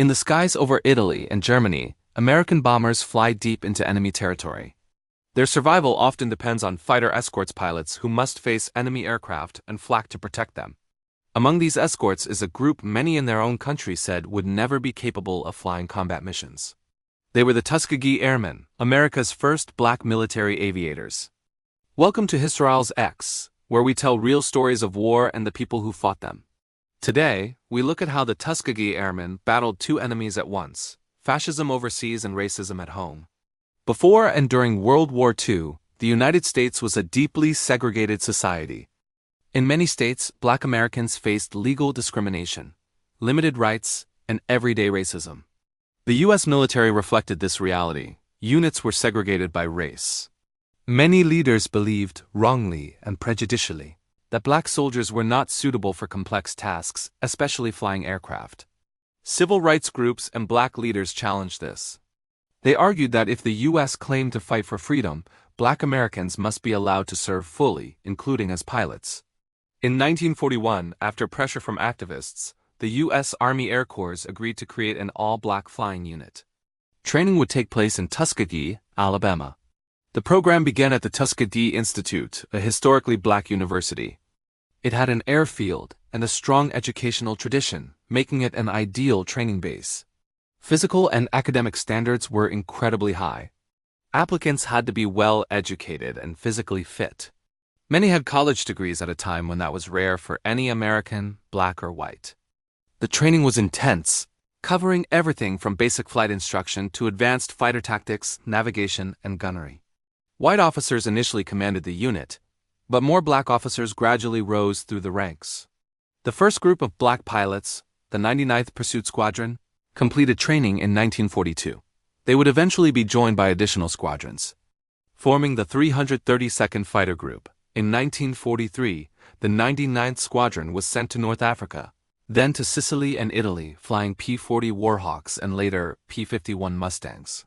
In the skies over Italy and Germany, American bombers fly deep into enemy territory. Their survival often depends on fighter escorts pilots who must face enemy aircraft and flak to protect them. Among these escorts is a group many in their own country said would never be capable of flying combat missions. They were the Tuskegee Airmen, America's first black military aviators. Welcome to Historials X, where we tell real stories of war and the people who fought them. Today, we look at how the Tuskegee Airmen battled two enemies at once: fascism overseas and racism at home. Before and during World War II, the United States was a deeply segregated society. In many states, black Americans faced legal discrimination, limited rights, and everyday racism. The U.S. military reflected this reality. Units were segregated by race. Many leaders believed, wrongly and prejudicially, that black soldiers were not suitable for complex tasks, especially flying aircraft. Civil rights groups and black leaders challenged this. They argued that if the U.S. claimed to fight for freedom, black Americans must be allowed to serve fully, including as pilots. In 1941, after pressure from activists, the U.S. Army Air Corps agreed to create an all-black flying unit. Training would take place in Tuskegee, Alabama. The program began at the Tuskegee Institute, a historically black university. It had an airfield and a strong educational tradition, making it an ideal training base. Physical and academic standards were incredibly high. Applicants had to be well educated and physically fit. Many had college degrees at a time when that was rare for any American, black or white. The training was intense, covering everything from basic flight instruction to advanced fighter tactics, navigation, and gunnery. White officers initially commanded the unit, but more black officers gradually rose through the ranks. The first group of black pilots, the 99th Pursuit Squadron, completed training in 1942. They would eventually be joined by additional squadrons, forming the 332nd Fighter Group. In 1943, the 99th Squadron was sent to North Africa, then to Sicily and Italy, flying P-40 Warhawks and later P-51 Mustangs.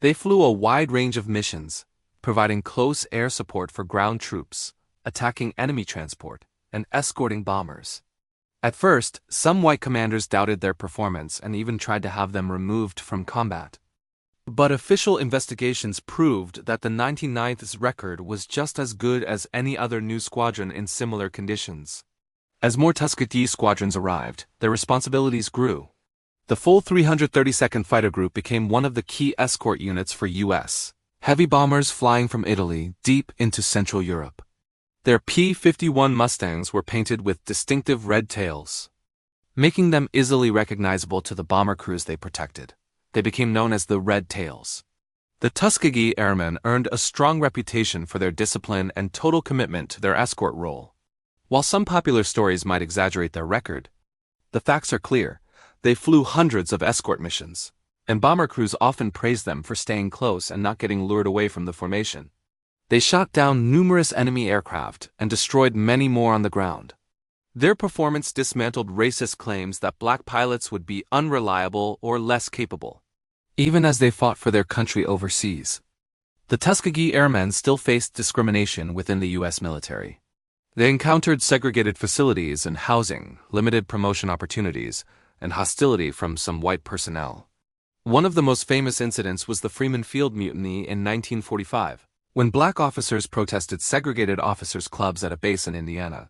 They flew a wide range of missions, providing close air support for ground troops, attacking enemy transport, and escorting bombers. At first, some white commanders doubted their performance and even tried to have them removed from combat. But official investigations proved that the 99th's record was just as good as any other new squadron in similar conditions. As more Tuskegee squadrons arrived, their responsibilities grew. The full 332nd Fighter Group became one of the key escort units for U.S. heavy bombers flying from Italy deep into Central Europe. Their P-51 Mustangs were painted with distinctive red tails, making them easily recognizable to the bomber crews they protected. They became known as the Red Tails. The Tuskegee Airmen earned a strong reputation for their discipline and total commitment to their escort role. While some popular stories might exaggerate their record, the facts are clear. They flew hundreds of escort missions, and bomber crews often praised them for staying close and not getting lured away from the formation. They shot down numerous enemy aircraft and destroyed many more on the ground. Their performance dismantled racist claims that black pilots would be unreliable or less capable, even as they fought for their country overseas. The Tuskegee Airmen still faced discrimination within the U.S. military. They encountered segregated facilities and housing, limited promotion opportunities, and hostility from some white personnel. One of the most famous incidents was the Freeman Field Mutiny in 1945, when black officers protested segregated officers' clubs at a base in Indiana.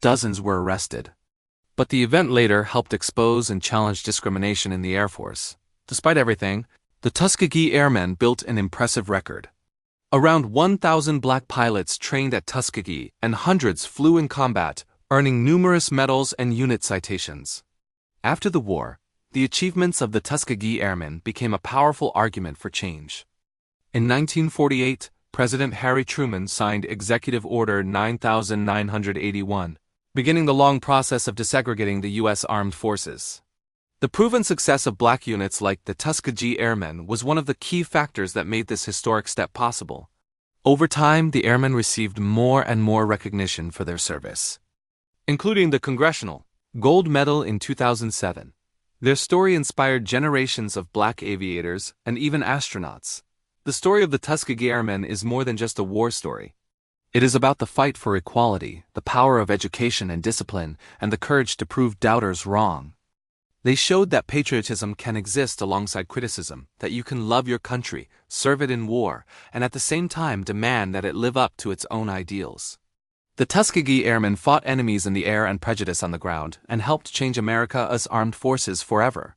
Dozens were arrested. But the event later helped expose and challenge discrimination in the Air Force. Despite everything, the Tuskegee Airmen built an impressive record. Around 1,000 black pilots trained at Tuskegee, and hundreds flew in combat, earning numerous medals and unit citations. After the war, the achievements of the Tuskegee Airmen became a powerful argument for change. In 1948, President Harry Truman signed Executive Order 9981, beginning the long process of desegregating the U.S. Armed Forces. The proven success of black units like the Tuskegee Airmen was one of the key factors that made this historic step possible. Over time, the airmen received more and more recognition for their service, including the Congressional Gold Medal in 2007. Their story inspired generations of black aviators and even astronauts. The story of the Tuskegee Airmen is more than just a war story. It is about the fight for equality, the power of education and discipline, and the courage to prove doubters wrong. They showed that patriotism can exist alongside criticism, that you can love your country, serve it in war, and at the same time demand that it live up to its own ideals. The Tuskegee Airmen fought enemies in the air and prejudice on the ground, and helped change America's armed forces forever.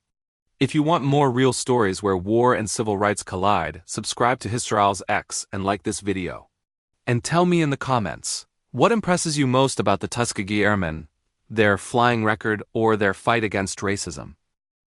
If you want more real stories where war and civil rights collide, subscribe to Historial's X and like this video. And tell me in the comments, what impresses you most about the Tuskegee Airmen, their flying record, or their fight against racism?